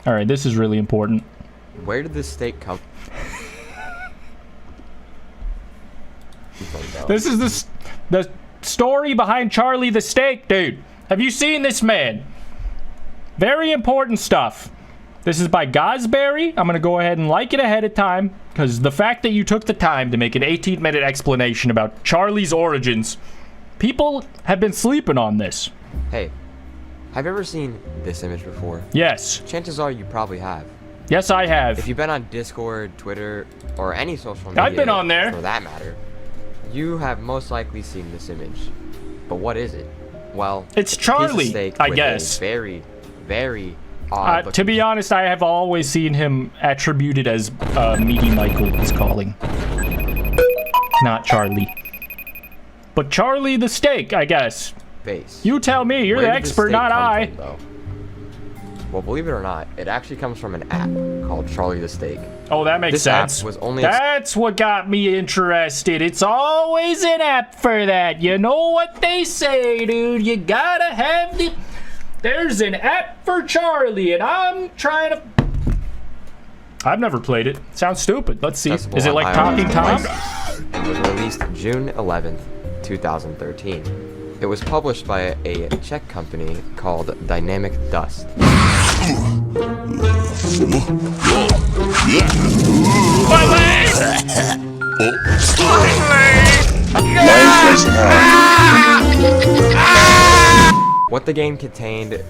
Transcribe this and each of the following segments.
All right, this is really important. Where did this steak come from? This is the story behind Charlie the Steak, dude. Have you seen this man? Very important stuff. This is by Gosberry. I'm going to go ahead and like it ahead of time, because the fact that you took the time to make an 18-minute explanation about Charlie's origins, people have been sleeping on this. Hey, have you ever seen this image before? Yes. Chances are you probably have. Yes, I have. If you've been on Discord, Twitter, or any social media, I've been on there, for that matter, you have most likely seen this image. But what is it? Well, it's Charlie, steak I with guess. A very, very odd to be honest, I have always seen him attributed as Meaty Michael is calling. Not Charlie. But Charlie the Steak, I guess. Face. You tell me, you're the expert, not I. Well, believe it or not, it actually comes from an app called Charlie the Steak. Oh, that makes sense. App was only That's what got me interested. It's always an app for that. You know what they say, dude. You gotta have the... There's an app for Charlie, and I'm trying to... I've never played it. Sounds stupid. Let's see. Is it like Talking Tom? It was released June 11th, 2013. It was published by a Czech company called Dynamic Dust. What the game contained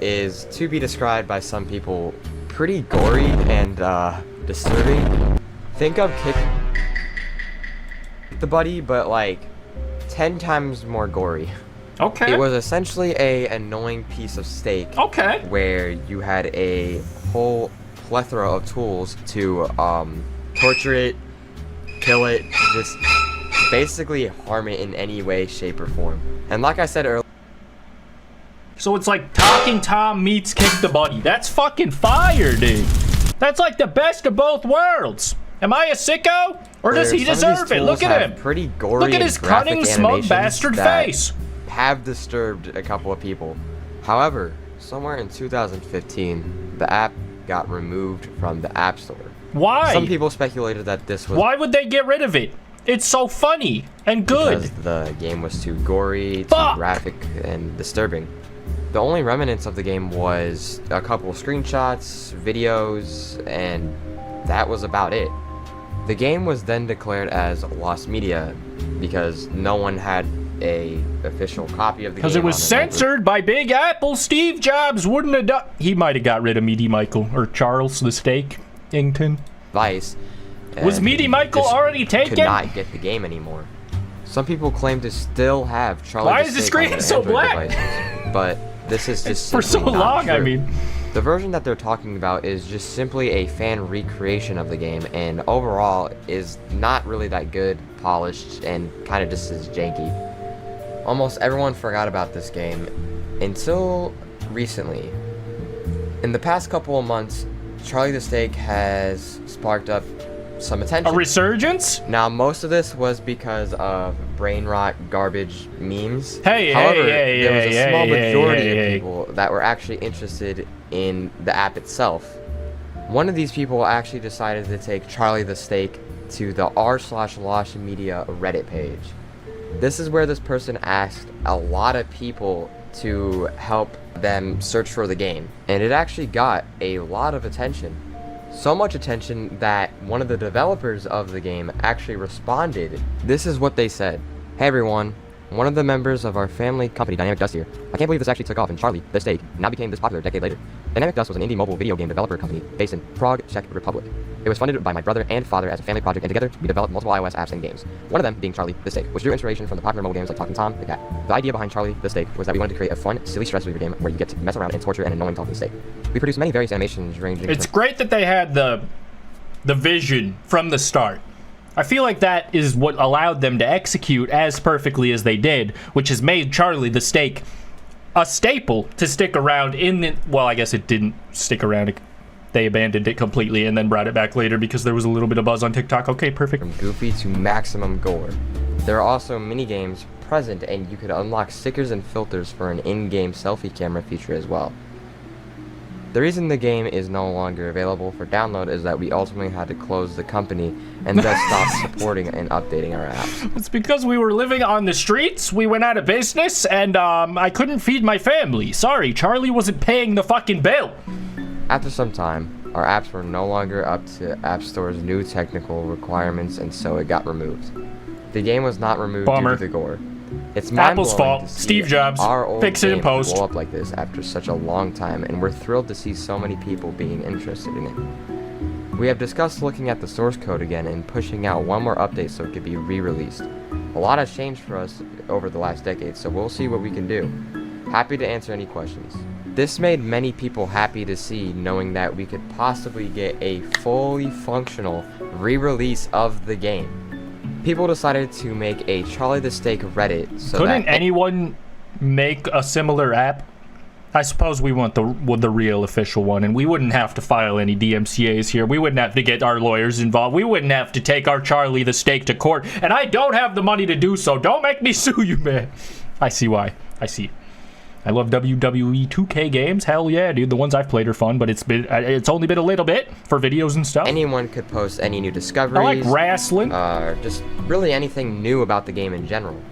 is to be described by some people pretty gory and disturbing. Think of Kick the Buddy, but like 10 times more gory. Okay. It was essentially a annoying piece of steak. Okay. Where you had a whole plethora of tools to torture it, kill it, just basically harm it in any way, shape, or form. And like I said earlier, so it's like Talking Tom meets Kick the Buddy. That's fucking fire, dude. That's like the best of both worlds. Am I a sicko? Or does he deserve it? Look at him. Pretty gory. Look at his cunning, smug bastard face. Have disturbed a couple of people. However, somewhere in 2015, the app got removed from the App Store. Why? Some people speculated that this was... Why would they get rid of it? It's so funny and good. Because the game was too gory, too graphic, and disturbing. The only remnants of the game was a couple screenshots, videos, and that was about it. The game was then declared as lost media because no one had a official copy of the game. Because it was censored by Big Apple. Steve Jobs wouldn't have done... He might have got rid of Meaty Michael or Charles the Steak Ington. Vice. Was Meaty Michael already taken? Could not get the game anymore. Some people claim to still have Charlie Why the is the Steak screen so black? Devices, but this is just for so long, true. I mean. The version that they're talking about is just simply a fan recreation of the game, and overall is not really that good, polished, and kind of just is janky. Almost everyone forgot about this game until recently. In the past couple of months, Charlie the Steak has sparked up some attention. A resurgence? Now, most of this was because of brain rot garbage memes. However, there was a small majority of people that were actually interested in the app itself. One of these people actually decided to take Charlie the Steak to the r/Lost Media Reddit page. This is where this person asked a lot of people to help them search for the game, and it actually got a lot of attention. So much attention that one of the developers of the game actually responded. This is what they said. Hey everyone, one of the members of our family company, Dynamic Dust here. I can't believe this actually took off and Charlie the Steak now became this popular a decade later. Dynamic Dust was an indie mobile video game developer company based in Prague, Czech Republic. It was funded by my brother and father as a family project, and together we developed multiple iOS apps and games. One of them being Charlie the Steak, which drew inspiration from the popular mobile games like Talking Tom, the Cat. The idea behind Charlie the Steak was that we wanted to create a fun, silly stress reliever game where you get to mess around and torture an annoying talking steak. We produced many various animations ranging It's great that they had the vision from the start. I feel like that is what allowed them to execute as perfectly as they did, which has made Charlie the Steak a staple to stick around in the... Well, I guess it didn't stick around. They abandoned it completely and then brought it back later because there was a little bit of buzz on TikTok. Okay, perfect. From goofy to maximum gore. There are also mini-games present, and you could unlock stickers and filters for an in-game selfie camera feature as well. The reason the game is no longer available for download is that we ultimately had to close the company and thus stop supporting and updating our apps. It's because we were living on the streets, we went out of business, and I couldn't feed my family. Sorry, Charlie wasn't paying the fucking bill. After some time, our apps were no longer up to App Store's new technical requirements, and so it got removed. The game was not removed due to the gore. It's Apple's fault. to see Steve Jobs. Our old Fix it in game post. blow up like this after such a long time, and we're thrilled to see so many people being interested in it. We have discussed looking at the source code again and pushing out one more update so it could be re-released. A lot has changed for us over the last decade, so we'll see what we can do. Happy to answer any questions. This made many people happy to see, knowing that we could possibly get a fully functional re-release of the game. People decided to make a Charlie the Steak Reddit so Couldn't anyone make a similar app? I suppose we want the real official one, and we wouldn't have to file any DMCAs here. We wouldn't have to get our lawyers involved. We wouldn't have to take our Charlie the Steak to court, and I don't have the money to do so. Don't make me sue you, man. I see why. I see. I love WWE 2K games. Hell yeah, dude. The ones I've played are fun, but it's only been a little bit for videos and stuff. Anyone could post any new discoveries. I like wrestling. Just really anything new about the game in general.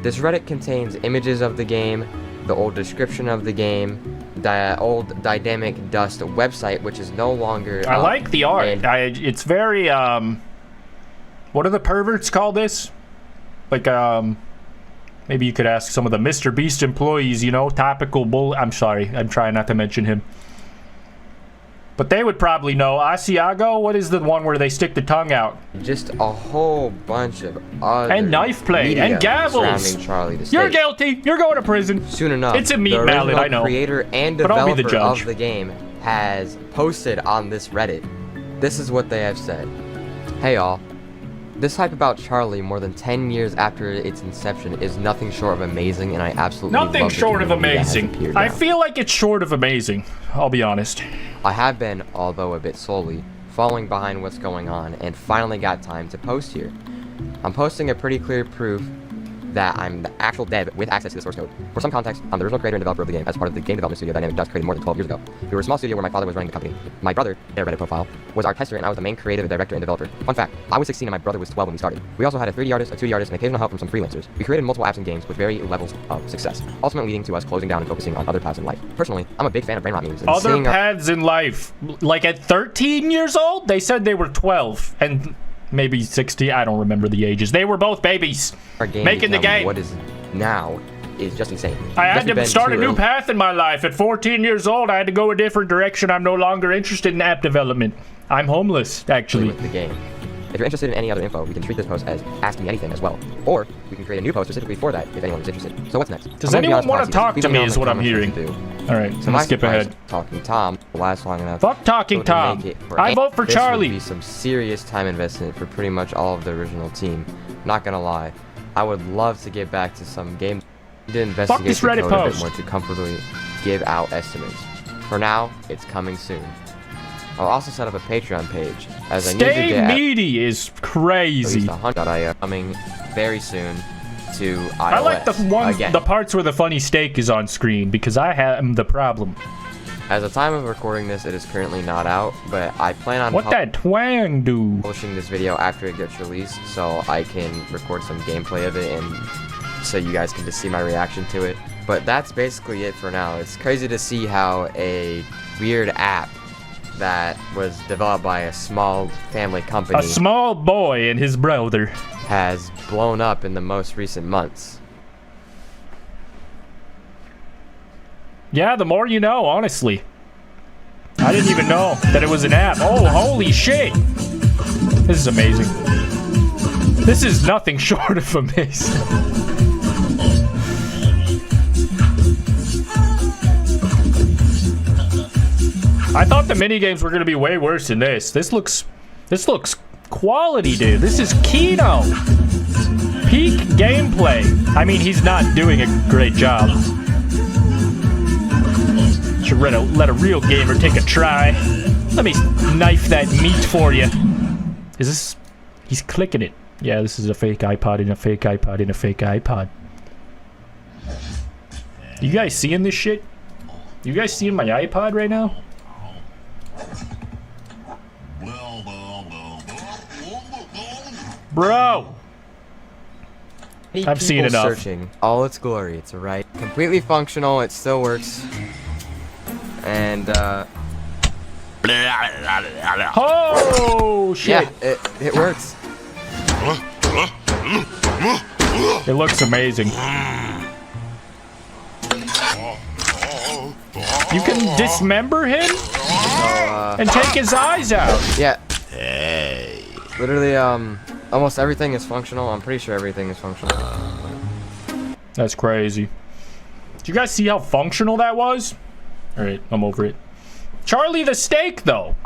This Reddit contains images of the game, the old description of the game, the old Dynamic Dust website, which is no longer I like the art. It's very, what do the perverts call this? Like, maybe you could ask some of the Mr. Beast employees, you know, topical bull. I'm sorry, I'm trying not to mention him. But they would probably know. Asiago, what is the one where they stick the tongue out? Just a whole bunch of other and knife play and gavels. Surrounding Charlie the Steak. You're guilty. You're going to prison. Soon enough, it's a meat mallet, I know. The creator and developer of the game has posted on this Reddit. This is what they have said. Hey all. This hype about Charlie more than 10 years after its inception is nothing short of amazing, and I absolutely love nothing short of amazing. I feel like it's short of amazing, I'll be honest. I have been, although a bit slowly, following behind what's going on, and finally got time to post here. I'm posting a pretty clear proof that I'm the actual dev with access to the source code. For some context, I'm the original creator and developer of the game as part of the game development studio Dynamic Dust created more than 12 years ago. We were a small studio where my father was running the company. My brother, their Reddit profile, was our tester and I was the main creative director and developer. Fun fact, I was 16 and my brother was 12 when we started. We also had a 3D artist, a 2D artist, and occasional help from some freelancers. We created multiple apps and games with varying levels of success, ultimately leading to us closing down and focusing on other paths in life. Personally, I'm a big fan of brain rot memes. And other paths in life? Like at 13 years old? They said they were 12 and maybe 60. I don't remember the ages. They were both babies making the game. What is now is just insane. I had to start a new path in my life. At 14 years old, I had to go a different direction. I'm no longer interested in app development. I'm homeless, actually. With the game. If you're interested in any other info, we can treat this post as Ask Me Anything as well. Or we can create a new post specifically for that if anyone is interested. So what's next? Does anyone want to talk to me is what I'm hearing. Alright, so let's skip ahead. Talking Tom will last long enough. Fuck Talking Tom. I vote for Charlie. This would be some serious time investment for pretty much all of the original team. Not gonna lie. I would love to get back to some game to investigate this Reddit the code post. a bit more to comfortably give out estimates. For now, it's coming soon. I'll also set up a Patreon page as I need to get meaty is crazy. Coming very soon to iOS. I like the parts where the funny steak is on screen because I have the problem. As the time of recording this, it is currently not out, but I plan on that twang do? Publishing this video after it gets released, so I can record some gameplay of it, and so you guys can just see my reaction to it. But that's basically it for now. It's crazy to see how a weird app that was developed by a small family company, a small boy and his brother, has blown up in the most recent months. Yeah, the more you know, honestly. I didn't even know that it was an app. Oh, holy shit. This is amazing. This is nothing short of amazing. I thought the minigames were going to be way worse than this. This looks quality, dude. This is Kino. Peak gameplay. I mean, he's not doing a great job. Should let a real gamer take a try. Let me knife that meat for you. Is this... He's clicking it. Yeah, this is a fake iPod in a fake iPod in a fake iPod. You guys seeing this shit? You guys seeing my iPod right now? Bro. I've seen enough. Searching all its glory. It's right, completely functional. It still works, and oh shit! Yeah, it works. It looks amazing. You can dismember him and take his eyes out. Yeah. Literally, almost everything is functional. I'm pretty sure everything is functional. That's crazy. Did you guys see how functional that was? All right, I'm over it. Charlie the steak, though.